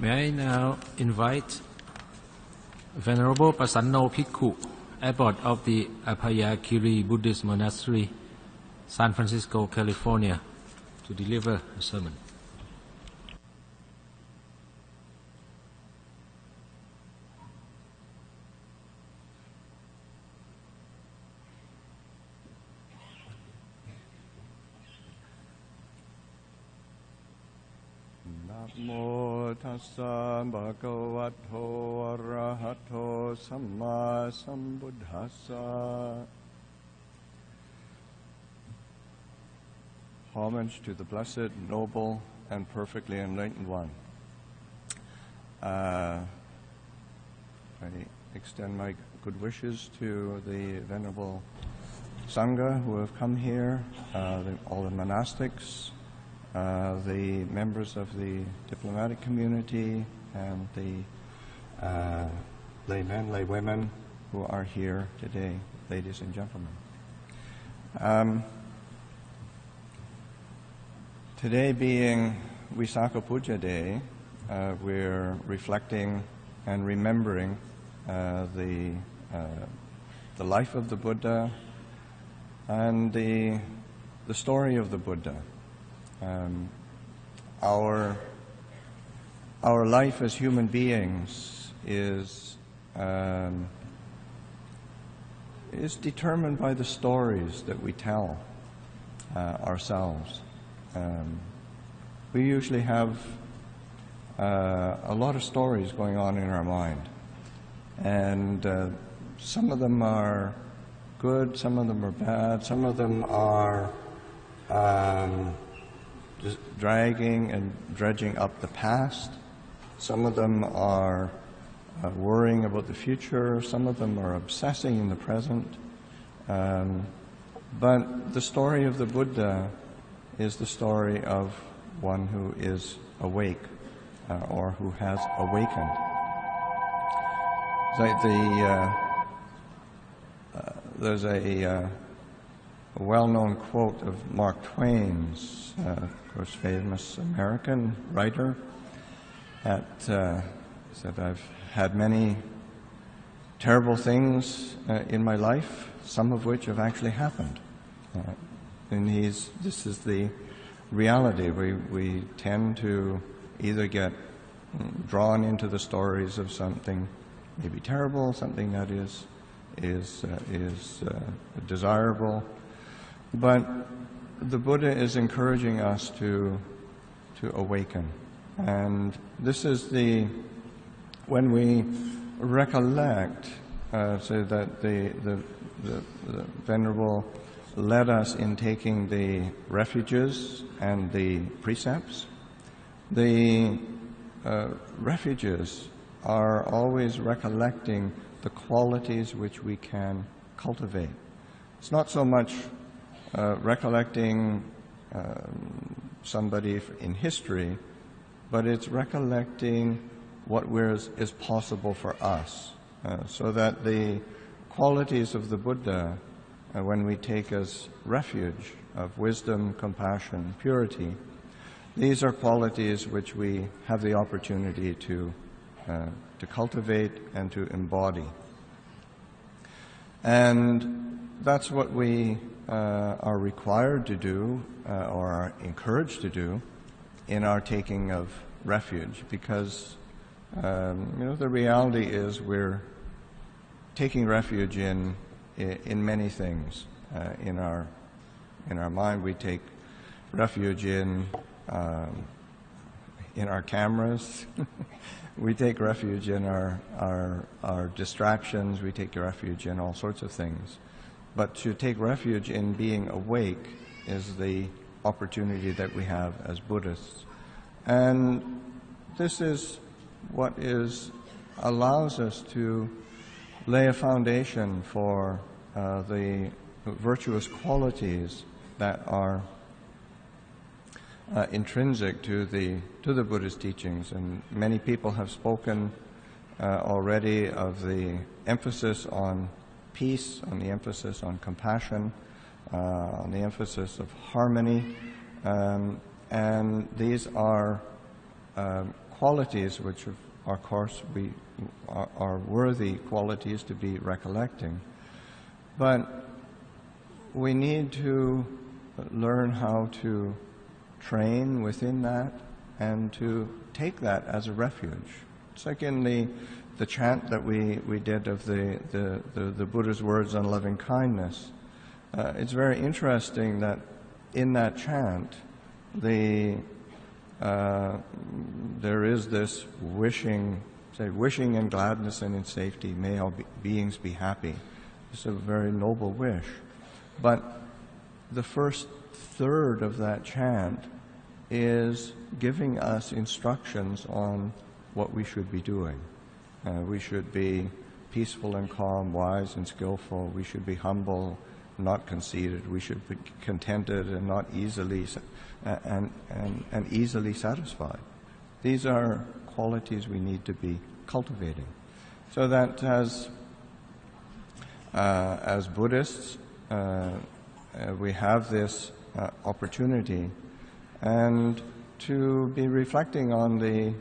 May I now invite Venerable Pasanno Bhikkhu, abbot of the Abhayagiri Buddhist Monastery, San Francisco, California, to deliver a sermon. Namo tassa bhagavato arahato samma sambuddhassa. Homage to the Blessed, Noble, and Perfectly Enlightened One. I extend my good wishes to the Venerable Sangha who have come here, all the monastics, the members of the diplomatic community, and the laymen, laywomen who are here today, ladies and gentlemen. Today being Visakha Puja Day, we're reflecting and remembering the life of the Buddha and the story of the Buddha. Our life as human beings is determined by the stories that we tell ourselves. We usually have a lot of stories going on in our mind, and some of them are good, some of them are bad, some of them are just dragging and dredging up the past. Some of them are worrying about the future. Some of them are obsessing in the present. But the story of the Buddha is the story of one who is awake or who has awakened. There's a well-known quote of Mark Twain's, of course, famous American writer, that said, "I've had many terrible things in my life, some of which have actually happened." And this is the reality. We tend to either get drawn into the stories of something maybe terrible, something that is desirable. But the Buddha is encouraging us to awaken. And this is when we recollect, so that the Venerable led us in taking the refuges and the precepts. The refuges are always recollecting the qualities which we can cultivate. It's not so much recollecting somebody in history, but it's recollecting what is possible for us, so that the qualities of the Buddha, when we take as refuge of wisdom, compassion, purity, these are qualities which we have the opportunity to cultivate and to embody. And that's what we are required to do, or are encouraged to do, in our taking of refuge, because the reality is we're taking refuge in many things. In our mind, we take refuge in our cameras. We take refuge in our distractions. We take refuge in all sorts of things. But to take refuge in being awake is the opportunity that we have as Buddhists. And this is what allows us to lay a foundation for the virtuous qualities that are intrinsic to the Buddhist teachings. And many people have spoken already of the emphasis on peace, on the emphasis on compassion, on the emphasis of harmony, and these are qualities which, of course, are worthy qualities to be recollecting. But we need to learn how to train within that and to take that as a refuge. It's like in the chant that we did of the Buddha's words on loving kindness. It's very interesting that in that chant, there is this wishing in gladness and in safety, may all beings be happy. It's a very noble wish. But the first third of that chant is giving us instructions on what we should be doing. We should be peaceful and calm, wise and skillful. We should be humble, not conceited. We should be contented and not easily and easily satisfied. These are qualities we need to be cultivating, so that as Buddhists we have this opportunity and to be reflecting on the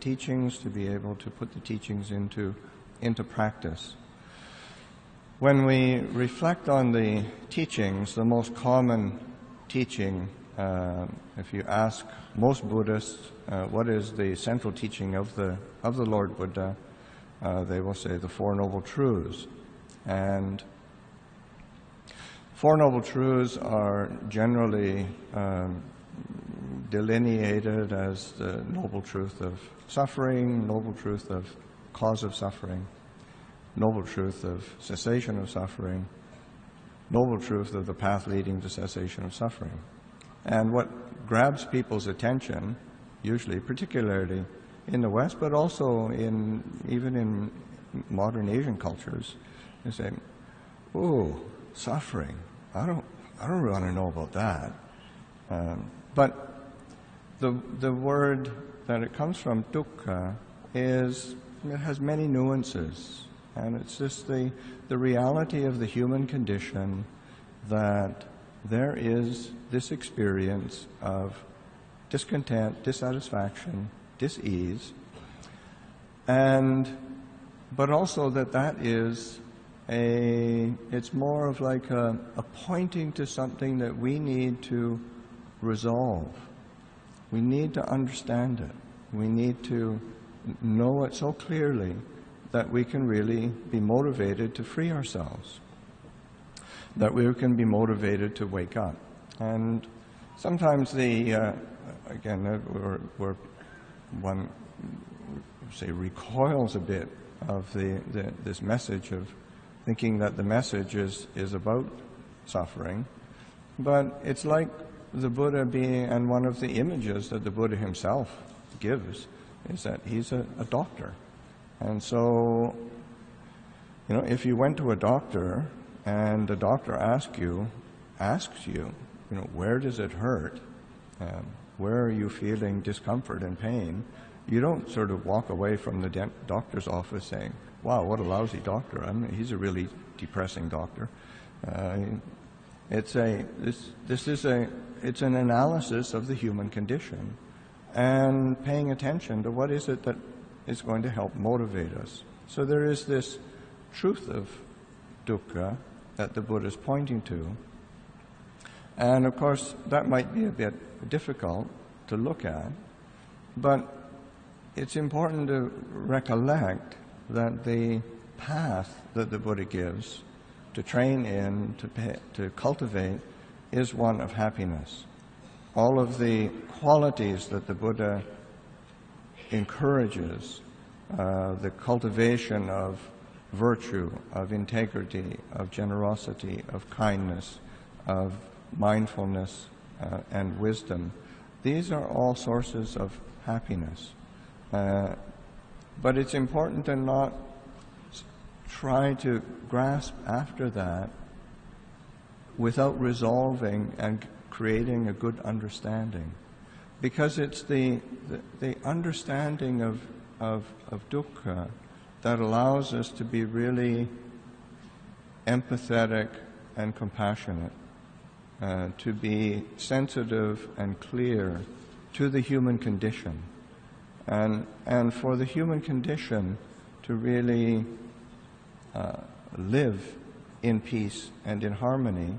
teachings, to be able to put the teachings into practice. When we reflect on the teachings, the most common teaching, if you ask most Buddhists what is the central teaching of the Lord Buddha, they will say the Four Noble Truths. And Four Noble Truths are generally delineated as the noble truth of suffering, noble truth of cause of suffering, noble truth of cessation of suffering, noble truth of the path leading to cessation of suffering. And what grabs people's attention, usually, particularly in the West, but also even in modern Asian cultures, is saying, "Oh, suffering. I don't really want to know about that." But the word that it comes from, dukkha, it has many nuances, and it's just the reality of the human condition that there is this experience of discontent, dissatisfaction, dis-ease, but also that is it's more of like a pointing to something that we need to resolve. We need to understand it. We need to know it so clearly that we can really be motivated to free ourselves, that we can be motivated to wake up. And sometimes one recoils a bit of this message of thinking that the message is about suffering, but it's like the Buddha and one of the images that the Buddha himself gives is that he's a doctor. And so, if you went to a doctor and the doctor asks you, where does it hurt? Where are you feeling discomfort and pain? You don't sort of walk away from the doctor's office saying, "Wow, what a lousy doctor. He's a really depressing doctor." It's an analysis of the human condition and paying attention to what is it that is going to help motivate us. So there is this truth of dukkha that the Buddha is pointing to. And of course, that might be a bit difficult to look at, but it's important to recollect that the path that the Buddha gives to train in, to cultivate, is one of happiness. All of the qualities that the Buddha encourages, the cultivation of virtue, of integrity, of generosity, of kindness, of mindfulness and wisdom, these are all sources of happiness. But it's important to not try to grasp after that without resolving and creating a good understanding. Because it's the understanding of dukkha that allows us to be really empathetic and compassionate, to be sensitive and clear to the human condition. And for the human condition to really live in peace and in harmony,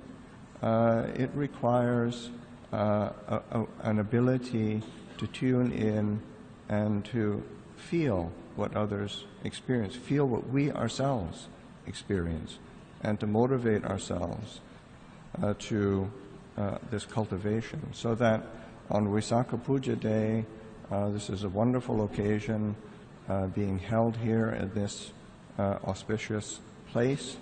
it requires an ability to tune in and to feel what others experience, feel what we ourselves experience, and to motivate ourselves to this cultivation. So that on Visakha Puja Day, this is a wonderful occasion being held here at this auspicious place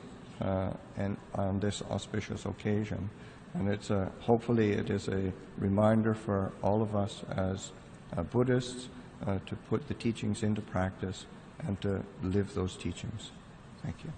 and on this auspicious occasion. And it's hopefully it is a reminder for all of us as Buddhists to put the teachings into practice and to live those teachings. Thank you.